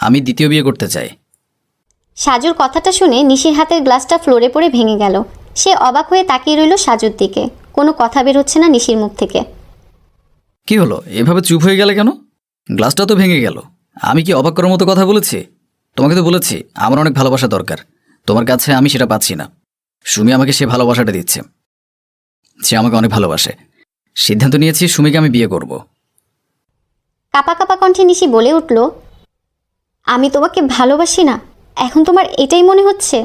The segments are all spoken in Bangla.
আমি দ্বিতীয় বিয়ে করতে চাই। সাজুর কথাটা শুনে নিশির হাতের গ্লাসটা ফ্লোরে পড়ে ভেঙে গেল। সে অবাক হয়ে তাকিয়ে রইল সাজুর দিকে। কোনো কথা বের হচ্ছে না নিশির মুখ থেকে। কি হলো, এভাবে চুপ হয়ে গেলে কেন? গ্লাসটা তো ভেঙে গেল। আমি কি অবাক করার মতো কথা বলেছি? তোমাকে তো বলেছি আমার অনেক ভালোবাসা দরকার, তোমার কাছে আমি সেটা পাচ্ছি না। সুমি আমাকে সে ভালোবাসাটা দিচ্ছে, সে আমাকে অনেক ভালোবাসে। সিদ্ধান্ত নিয়েছি সুমিকে আমি বিয়ে করব। কাপা কাপা কণ্ঠে নিশি বলে উঠল, আমি তোমাকে ভালোবাসি না? এখন তোমার এটাই মনে হচ্ছে?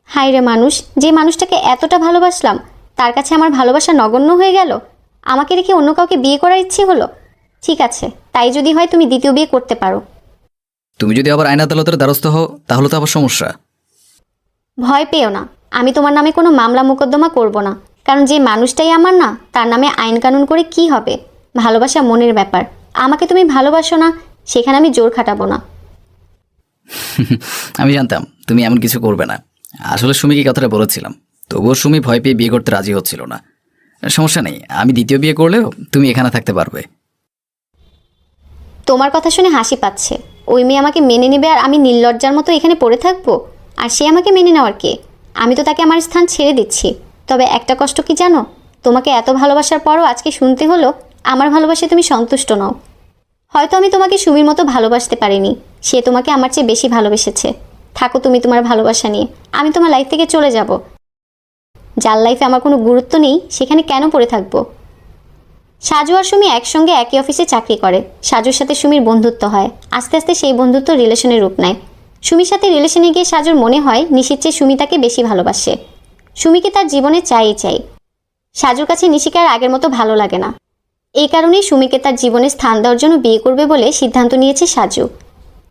হায় রে মানুষ, যে মানুষটাকে এতটা ভালোবাসলাম তার কাছে আমার ভালোবাসা নগণ্য হয়ে গেল। আমাকে রেখে অন্য কাউকে বিয়ে করার ইচ্ছে হলো। ঠিক আছে, তাই যদি হয় তুমি দ্বিতীয় বিয়ে করতে পারো। তুমি যদি আবার আইন আদালতের দ্বারস্থ হও তাহলে তো আবার সমস্যা। ভয় পেও না, আমি তোমার নামে কোনো মামলা মোকদ্দমা করব না। কারণ যে মানুষটাই আমার না, তার নামে আইন কানুন করে কি হবে? ভালোবাসা মনের ব্যাপার। আমাকে তুমি ভালোবাসো না, সেখানে আমি জোর খাটাবো না। আমি জানতাম তুমি এমন কিছু করবে না। আসলে সুমিকে কথাটা বলেছিলাম, তবুও সুমি ভয় পেয়ে বিয়ে করতে রাজি হচ্ছিল না। সমস্যা নেই, আমি দ্বিতীয় বিয়ে করলেও তুমি এখানে থাকতে পারবে। তোমার কথা শুনে হাসি পাচ্ছে। ওই মেয়ে আমাকে মেনে নেবে আর আমি নির্লজ্জার মতো এখানে পড়ে থাকবো? আর সে আমাকে মেনে নেওয়ার কে? আমি তো তাকে আমার স্থান ছেড়ে দিচ্ছি। তবে একটা কষ্ট কি জানো? তোমাকে এত ভালোবাসার পরও আজকে শুনতে হলো আমার ভালোবাসায় তুমি সন্তুষ্ট নও। হয়তো আমি তোমাকে সুমির মতো ভালোবাসতে পারিনি, সে তোমাকে আমার চেয়ে বেশি ভালোবেসেছে। থাকো তুমি তোমার ভালোবাসা নিয়ে, আমি তোমার লাইফ থেকে চলে যাব। যার লাইফে আমার কোনো গুরুত্ব নেই সেখানে কেন পড়ে থাকবো? সাজু আর সুমি একসঙ্গে একই অফিসে চাকরি করে। সাজুর সাথে সুমির বন্ধুত্ব হয়। আস্তে আস্তে সেই বন্ধুত্ব রিলেশনের রূপ নেয়। সুমির সাথে রিলেশনে গিয়ে সাজুর মনে হয় নিশির চেয়ে সুমি তাকে বেশি ভালোবাসে। সুমিকে তার জীবনে চাই। সাজুর কাছে নিশিকে আর আগের মতো ভালো লাগে না। এই কারণেই সুমিকে তার জীবনে স্থান দেওয়ার জন্য বিয়ে করবে বলে সিদ্ধান্ত নিয়েছে সাজু।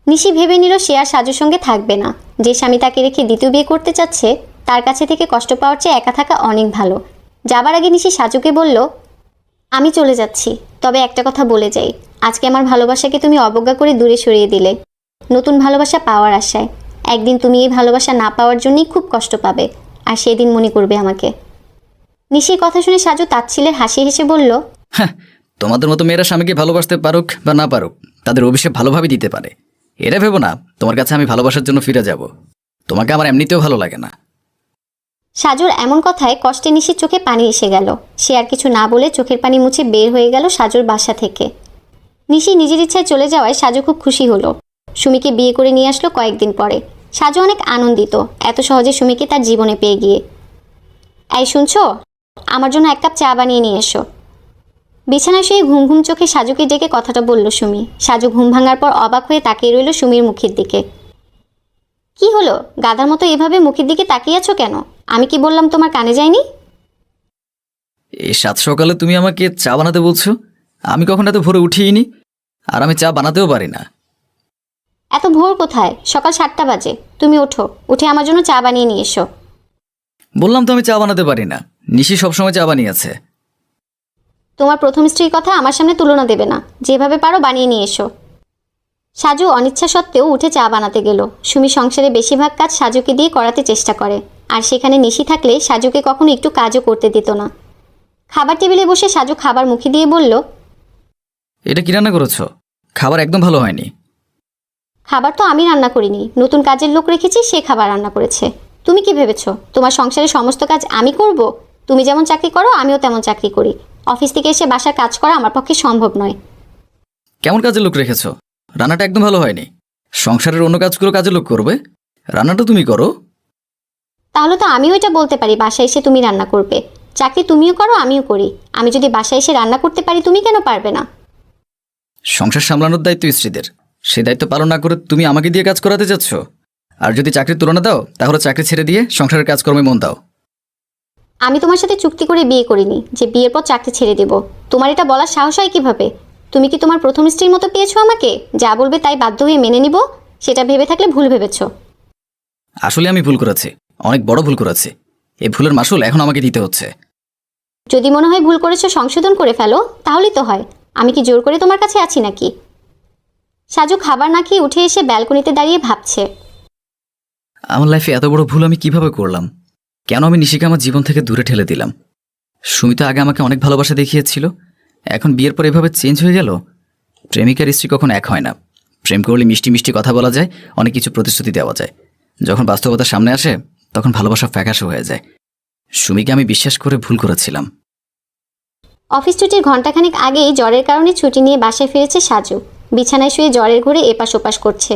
নিশি ভেবে নিল সে আর সাজুর সঙ্গে থাকবে না। যে স্বামী তাকে রেখে দ্বিতীয় বিয়ে করতে চাচ্ছে তার কাছে থেকে কষ্ট পাওয়ার চেয়ে একা থাকা অনেক ভালো। যাবার আগে নিশি সাজুকে বলল, আমি চলে যাচ্ছি, তবে একটা কথা বলে যাই। আজকে আমার ভালোবাসাকে তুমি অবজ্ঞা করে দূরে সরিয়ে দিলে নতুন ভালোবাসা পাওয়ার আশায়। একদিন তুমি এই ভালোবাসা না পাওয়ার জন্যই খুব কষ্ট পাবে, আর সেদিন মনে করবে আমাকে। নিশির কথা শুনে সাজু তাচ্ছিলের হাসি হেসে বলল, হ্যাঁ, তোমাদের মতো মেয়েরা স্বামীকে ভালোবাসতে পারুক বা না পারুক, তাদের অভিশাপ ভালোভাবে দিতে পারে। এটা ভেবো না তোমার কাছে আমি ভালোবাসার জন্য ফিরে যাব। তোমাকে আমার এমনিতেও ভালো লাগে না। সাজুর এমন কথায় কষ্টে নিশির চোখে পানি এসে গেল। সে আর কিছু না বলে চোখের পানি মুছে বের হয়ে গেল সাজুর বাসা থেকে। নিশি নিজের ইচ্ছায় চলে যাওয়ায় সাজু খুব খুশি হলো। সুমিকে বিয়ে করে নিয়ে আসলো কয়েকদিন পরে। সাজু অনেক আনন্দিত এত সহজে সুমিকে তার জীবনে পেয়ে গিয়ে। এই শুনছো, আমার জন্য এক কাপ চা বানিয়ে নিয়ে এসো। বিছানায় শুয়ে ঘুম ঘুম চোখে সাজুকে ডেকে কথাটা বলল সুমি। সাজু ঘুম ভাঙার পর অবাক হয়ে তাকিয়ে রইল সুমির মুখের দিকে। কি হলো, গাধার মতো এভাবে মুখের দিকে তাকিয়ে আছো কেন? আমি কি বললাম তোমার কানে যায়নি? এই সাত সকালে তুমি আমাকে চা বানাতে বলছো? আমি কখন এত ভোরে উঠিনি, আর আমি চা বানাতেও পারি না। এত ভোর কোথায়? সকাল 7টা বাজে। তুমি ওঠো, উঠে আমার জন্য চা বানিয়ে নিয়ে এসো। বললাম তো আমি চা বানাতে পারি না। নিশি সবসময় চা বানিয়েছে। তোমার প্রথম স্ত্রীর কথা আমার সামনে তুলনা দেবে না। যেভাবে পারো বানিয়ে নিয়ে এসো। সাজু অনিচ্ছা সত্ত্বেও উঠে চা বানাতে গেল। সুমি সংসারে বেশিরভাগ কাজ সাজুকে দিয়ে করাতে চেষ্টা করে, আর সেখানে নিশি থাকলে সাজুকে কখনো একটু কাজও করতে দিত না। খাবার টেবিলে বসে সাজু খাবার মুখে দিয়ে বলল, এটা কি রান্না করেছো? খাবার একদম ভালো হয়নি। খাবার তো আমি রান্না করিনি, নতুন কাজের লোক রেখেছি, সে খাবার রান্না করেছে। তুমি কি ভেবেছো তোমার সংসারের সমস্ত কাজ আমি করব? তুমি যেমন চাকরি করো আমিও তেমন চাকরি করি। অফিস থেকে এসে বাসার কাজ করা আমার পক্ষে সম্ভব নয়। কেমন কাজের লোক রেখেছো? রান্নাটা একদম ভালো হয়নি। সংসারের অন্য কাজগুলো কাজের লোক করবে, রান্নাটা তুমি করো। তাহলে তো আমিও এটা বলতে পারি বাসায় এসে তুমি রান্না করবে। চাকরি তুমিও করো আমিও করি। আমি যদি বাসায় এসে রান্না করতে পারি তুমি কেন পারবে না? সংসার সামলানোর দায়িত্ব স্ত্রীদের, সেই দায়িত্ব পালন না করে তুমি আমাকে দিয়ে কাজ করাতে যাচ্ছ। আর যদি চাকরির তুলনা দাও তাহলে চাকরি ছেড়ে দিয়ে সংসারের কাজকর্মে মন দাও। আমি তোমার সাথে চুক্তি করে বিয়ে করিনি যে বিয়ের পর চাকরি ছেড়ে দেব। তোমার এটা বলার সাহস হয় কিভাবে? তুমি কি তোমার প্রথম স্ত্রীর মতো পেয়েছো আমাকে? যা বলবে তাই বাধ্য হয়ে মেনে নিব, সেটা ভেবে থাকলে ভুল ভেবেছো। আসলে আমি ভুল করেছি, অনেক বড় ভুল করেছি। এই ভুলের মাসুল এখন আমাকে দিতে হচ্ছে। যদি মনে হয় ভুল করেছো সংশোধন করে ফেলো, তাহলেই তো হয়। আমি কি জোর করে তোমার কাছে আছি নাকি? সাজু খাবার না খেয়ে উঠে এসে ব্যালকনিতে দাঁড়িয়ে ভাবছে, আমার লাইফে এত বড় ভুল আমি কিভাবে করলাম? কেন আমি নিশিকে আমার জীবন থেকে দূরে ঠেলে দিলাম? সুমিতা আগে আমাকে অনেক ভালোবাসা দেখিয়েছিল, এখন বিয়ের পর এভাবে চেঞ্জ হয়ে গেল। প্রেমিকার স্ত্রী কখন এক হয় না। প্রেম করলে মিষ্টি মিষ্টি কথা বলা যায়, অনেক কিছু প্রতিশ্রুতি দেওয়া যায়। যখন বাস্তবতার সামনে আসে তখন ভালোবাসা ফ্যাকাশে হয়ে যায়। সুমিকে আমি বিশ্বাস করে ভুল করেছিলাম। অফিস ছুটির ঘণ্টাখানেক আগেই জ্বরের কারণে ছুটি নিয়ে বাসায় ফিরেছে সাজু। বিছানায় শুয়ে জ্বরের ঘুরে এপাশ ওপাশ করছে।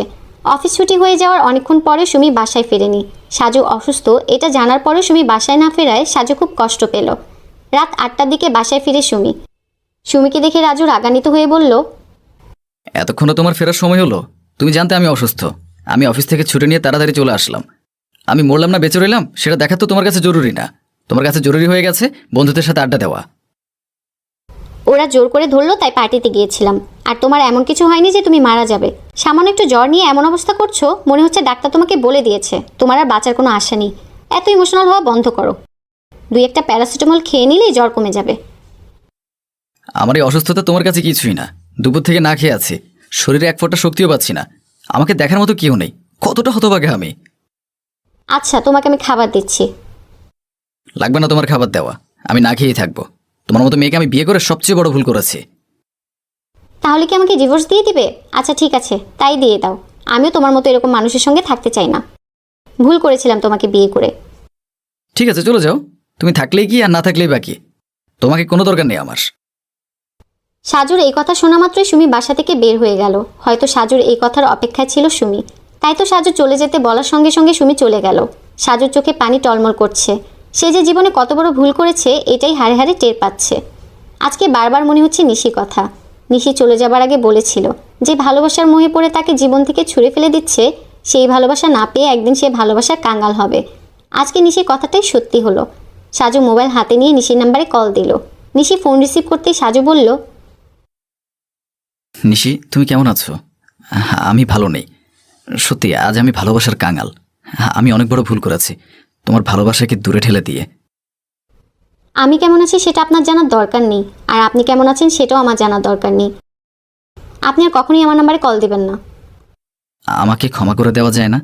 অফিস ছুটি হয়ে যাওয়ার অনেকক্ষণ পরে সুমি বাসায় ফেরেনি। সাজু অসুস্থ এটা জানার পরেও সুমি বাসায় না ফেরায় সাজু খুব কষ্ট পেল। রাত 8টার দিকে বাসায় ফিরে সুমি। সুমিকে দেখে রাজু রাগান্বিত হয়ে বলল, এতক্ষণও তোমার ফেরার সময় হলো? তুমি জানতে আমি অসুস্থ। আমি অফিস থেকে ছুটি নিয়ে তাড়াতাড়ি চলে আসলাম। আমি মরলাম না বেঁচে রইলাম সেটা দেখা তো তোমার কাছে জরুরি না। তোমার কাছে জরুরি হয়ে গেছে বন্ধুদের সাথে আড্ডা দেওয়া। ওরা জোর করে ধরলো তাই পার্টিতে গিয়েছিলাম। আর তোমার এমন কিছু হয়নি যে তুমি মারা যাবে। সামান্য একটু জ্বর নিয়ে এমন অবস্থা করছো, মনে হচ্ছে ডাক্তার তোমাকে বলে দিয়েছে তোমার আর বাঁচার কোনো আশা নেই। এত ইমোশনাল হওয়া বন্ধ করো। 2-1টা প্যারাসিটামল খেয়ে নিলেই জ্বর কমে যাবে। আমার এই অসুস্থতা তোমার কাছে কিছুই না। দুপুর থেকে না খেয়ে আছি, শরীরে এক ফোঁটা শক্তিও পাচ্ছি না। আমাকে দেখার মতো কেউ নেই। কতটা হতভাগা আমি। আচ্ছা, তোমাকে আমি খাবার দিচ্ছি। লাগবে না তোমার খাবার দেওয়া, আমি না খেয়েই থাকবো। তোমার মতো মেয়েকে আমি বিয়ে করে সবচেয়ে বড় ভুল করেছি। তাহলে কি আমাকে ডিভোর্স দিয়ে দিবে? আচ্ছা ঠিক আছে, তাই দিয়ে দাও। আমিও তোমার মতো এরকম মানুষের সঙ্গে থাকতে চাই না। ভুল করেছিলাম তোমাকে বিয়ে করে। ঠিক আছে চলে যাও। তুমি থাকলেই কি আর না থাকলেই বাকি। তোমাকে কোনো দরকার নেই আমার। সাজুর এই কথা শোনা মাত্রই সুমি বাসা থেকে বের হয়ে গেল। হয়তো সাজুর এই কথার অপেক্ষায় ছিল সুমি, তাই তো সাজু চলে যেতে বলার সঙ্গে সঙ্গে সুমি চলে গেল। সাজুর চোখে পানি টলমল করছে। সে যে জীবনে কত বড় ভুল করেছে এটাই হাড়ে হাড়ে টের পাচ্ছে। আজকে বারবার মনে হচ্ছে নিশি কথা। নিশি চলে যাবার আগে বলেছিল যে ভালোবাসার মোহে পড়ে তাকে জীবন থেকে ছুঁড়ে ফেলে দিচ্ছে, সেই ভালোবাসা না পেয়ে একদিন সে ভালোবাসার কাঙ্গাল হবে। আজকে নিশির কথাটাই সত্যি হলো। সাজু মোবাইল হাতে নিয়ে নিশির নাম্বারে কল দিল। নিশি ফোন রিসিভ করতেই সাজু বলল, নিশি তুমি কেমন আছো? আমি ভালো নেই। সত্যি আজ আমি ভালোবাসার কাঙাল। আমি অনেক বড় ভুল করেছি তোমার ভালোবাসাকে দূরে ঠেলে দিয়ে। আমি কেমন আছি সেটা আপনার জানার দরকার নেই, আর আপনি কেমন আছেন সেটাও আমার জানার দরকার নেই। আপনি আর কখনোই আমার নাম্বারে কল দিবেন না। আমাকে ক্ষমা করে দেওয়া যায় না?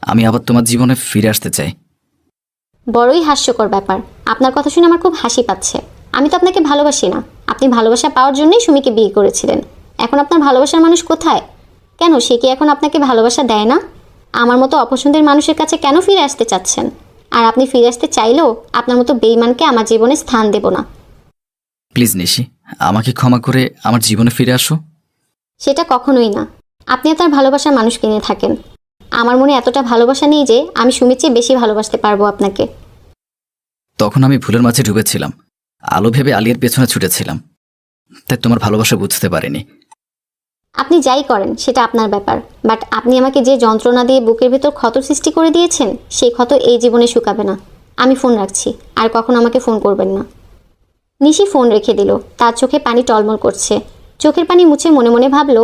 আমি আবার তোমার জীবনে ফিরে আসতে চাই। বড়ই হাস্যকর ব্যাপার। আপনার কথা শুনে আমার খুব হাসি পাচ্ছে। আমি তো আপনাকে ভালোবাসি না। আপনি ভালোবাসা পাওয়ার জন্যই সুমিকে বিয়ে করেছিলেন। এখন আপনার ভালোবাসার মানুষ কোথায়? কেন সে কি এখন আপনাকে ভালোবাসা দেয় না? আমার মতো অপছন্দের মানুষের কাছে কেন ফিরে আসতে চাচ্ছেন? আর আপনি ফিরে আসতে চাইলেও আপনার মতো বেইমানকে আমার জীবনে স্থান দেব না। প্লিজ নিশি, আমাকে ক্ষমা করে আমার জীবনে ফিরে আসো। সেটা কখনোই না। আপনি আপনার ভালোবাসার মানুষ কিনে থাকেন। আমার মনে এতটা ভালোবাসা নেই যে আমি সুমির চেয়ে বেশি ভালোবাসতে পারবো আপনাকে। তখন আমি ভুলের মাঝে ডুবেছিলাম। আলো ভেবে আলিয়ার পেছনে ছুটেছিলাম, তাই তোমার ভালোবাসা বুঝতে পারিনি। আপনি যাই করেন সেটা আপনার ব্যাপার, বাট আপনি আমাকে যে যন্ত্রণা দিয়ে বুকের ভেতর ক্ষত সৃষ্টি করে দিয়েছেন সেই ক্ষত এই জীবনে শুকাবে না। আমি ফোন রাখছি, আর কখনো আমাকে ফোন করবেন না। নিশি ফোন রেখে দিল। তার চোখে পানি টলমল করছে। চোখের পানি মুছে মনে মনে ভাবল,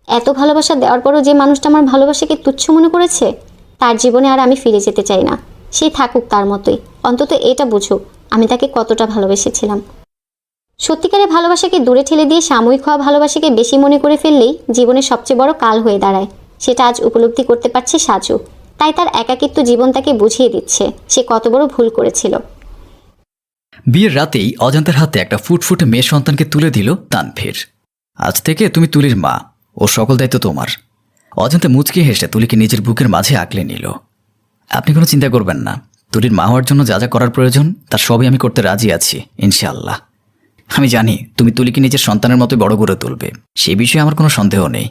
এত ভালোবাসা দেওয়ার পরও যে মানুষটা আমার ভালোবাসাকে তুচ্ছ মনে করেছে, তার জীবনে আর আমি ফিরে যেতে চাই না। সে থাকুক তার মতোই, অন্তত এটা বুঝুক আমি তাকে কতটা ভালোবেসেছিলাম। সত্যিকারের ভালোবাসাকে দূরে ঠেলে দিয়ে সাময়িক হওয়া ভালোবাসাকে বেশি মনে করে ফেললেই জীবনের সবচেয়ে বড় কাল হয়ে দাঁড়ায়। সেটা আজ উপলব্ধি করতে পারছে সাজু। তাই তার একাকিত্ব জীবন তাকে বুঝিয়ে দিচ্ছে সে কত বড় ভুল করেছিল। বিয়ের রাতেই অজান্তের হাতে একটা ফুটফুটে মেয়ে সন্তানকে তুলে দিল তানভীর। আজ থেকে তুমি তুলির মা, ও সকল দায়িত্ব তোমার। অজান্তে মুচকি হেসে তুলিকে নিজের বুকের মাঝে আঁকলে নিল। আপনি কোনো চিন্তা করবেন না, তুলির মা হওয়ার জন্য যা যা করার প্রয়োজন তার সবই আমি করতে রাজি আছি ইনশাআল্লাহ। আমি জানি তুমি তুলিকে নিজের সন্তানের মতো বড় করে তুলবে, সে বিষয়ে আমার কোনো সন্দেহ নেই।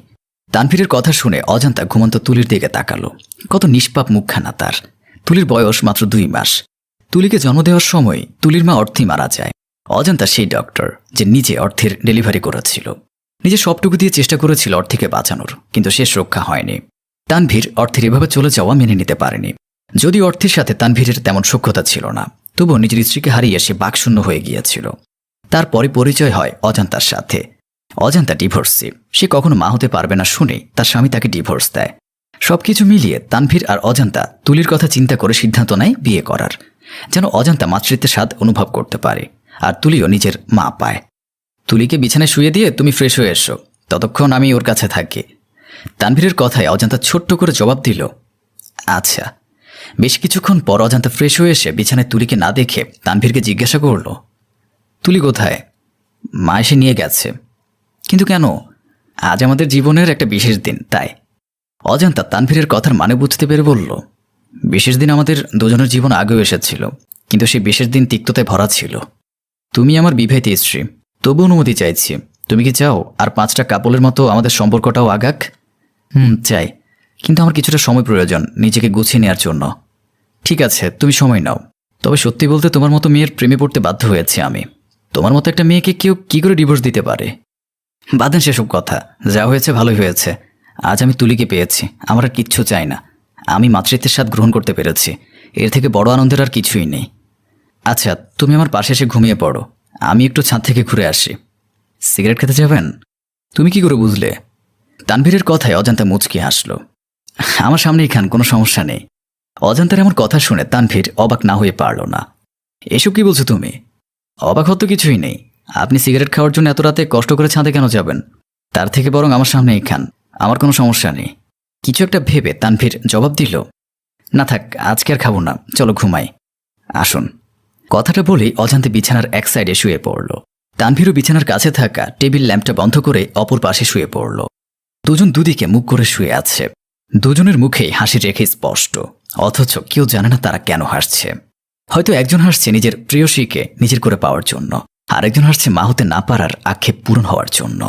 তানভীরের কথা শুনে অজান্তা ঘুমন্ত তুলির দিকে তাকালো। কত নিষ্পাপ মুখখানা তার। তুলির বয়স মাত্র 2 মাস। তুলিকে জন্ম দেওয়ার সময় তুলির মা অর্থেই মারা যায়। অজান্তা সেই ডক্টর যে নিজে অর্থের ডেলিভারি করেছিল। নিজে সবটুকু দিয়ে চেষ্টা করেছিল অর্থকে বাঁচানোর, কিন্তু শেষ রক্ষা হয়নি। তানভীর অর্থের এভাবে চলে যাওয়া মেনে নিতে পারেনি। যদি অর্থের সাথে তানভীরের তেমন সখ্যতা ছিল না, তবুও নিজের স্ত্রীকে হারিয়ে সে বাকশূন্য হয়ে গিয়েছিল। তারপরে পরিচয় হয় অজান্তার সাথে। অজান্তা ডিভোর্সি। সে কখনো মা হতে পারবে না শুনে তার স্বামী তাকে ডিভোর্স দেয়। সবকিছু মিলিয়ে তানভীর আর অজান্তা তুলির কথা চিন্তা করে সিদ্ধান্ত নেয় বিয়ে করার, যেন অজান্তা মাতৃত্বের স্বাদ অনুভব করতে পারে আর তুলিও নিজের মা পায়। তুলিকে বিছানায় শুয়ে দিয়ে তুমি ফ্রেশ হয়ে এসো, ততক্ষণ আমি ওর কাছে থাকি। তানভীরের কথায় অজান্তা ছোট্ট করে জবাব দিল, আচ্ছা। বেশ কিছুক্ষণ পর অজান্তা ফ্রেশ হয়ে এসে বিছানায় তুলিকে না দেখে তানভীরকে জিজ্ঞাসা করল, তুলি কোথায়? মা এসে নিয়ে গেছে। কিন্তু কেন? আজ আমাদের জীবনের একটা বিশেষ দিন, তাই। অজান্তা তানভীরের কথার মানে বুঝতে পেরে বলল, বিশেষ দিন আমাদের দুজনের জীবন আগেও এসেছিল, কিন্তু সেই বিশেষ দিন তিক্ততায় ভরা ছিল। তুমি আমার বিবাহিত স্ত্রী, তবু অনুমতি চাইছি। তুমি কি চাও আর 5টা কাপলের মতো আমাদের সম্পর্কটাও আগাক? চাই, কিন্তু আমার কিছুটা সময় প্রয়োজন নিজেকে গুছিয়ে নেওয়ার জন্য। ঠিক আছে, তুমি সময় নাও। তবে সত্যি বলতে তোমার মতো মেয়ের প্রেমে পড়তে বাধ্য হয়েছি আমি। তোমার মতো একটা মেয়েকে কেউ কি করে ডিভোর্স দিতে পারে? বাদেন সেসব কথা, যা হয়েছে ভালোই হয়েছে। আজ আমি তুলিকে পেয়েছি, আমার আর কিচ্ছু চাই না। আমি মাতৃত্বের স্বাদ গ্রহণ করতে পেরেছি, এর থেকে বড় আনন্দের আর কিছুই নেই। আচ্ছা, তুমি আমার পাশে এসে ঘুমিয়ে পড়ো, আমি একটু ছাদ থেকে ঘুরে আসি। সিগারেট খেতে যাবেন? তুমি কি করে বুঝলে? তানভীরের কথায় অজান্তা মুচকি হাসল। আমার সামনেই খান, কোনো সমস্যা নেই। অজান্তার আমার কথা শুনে তানভীর অবাক না হয়ে পারল না। এসব কি বলছো তুমি? অবাক হতো কিছুই নেই। আপনি সিগারেট খাওয়ার জন্য এত রাতে কষ্ট করে ছাদে কেন যাবেন? তার থেকে বরং আমার সামনেই খান, আমার কোনো সমস্যা নেই। কিছু একটা ভেবে তানভীর জবাব দিল, না থাক, আজকে আর খাবো না, চলো ঘুমাই। আসুন। কথাটা বলেই অজান্তে বিছানার এক সাইডে শুয়ে পড়ল। তানভীরও বিছানার কাছে থাকা টেবিল ল্যাম্পটা বন্ধ করে অপর পাশে শুয়ে পড়ল। দুজন দুদিকে মুখ করে শুয়ে আছে। দুজনের মুখেই হাসি রেখে স্পষ্ট, অথচ কেউ জানে না তারা কেন হাসছে। হয়তো একজন হাসছে নিজের প্রেয়সীকে নিজের করে পাওয়ার জন্য, আর একজন হাসছে মা হতে না পারার আক্ষেপ পূরণ হওয়ার জন্য।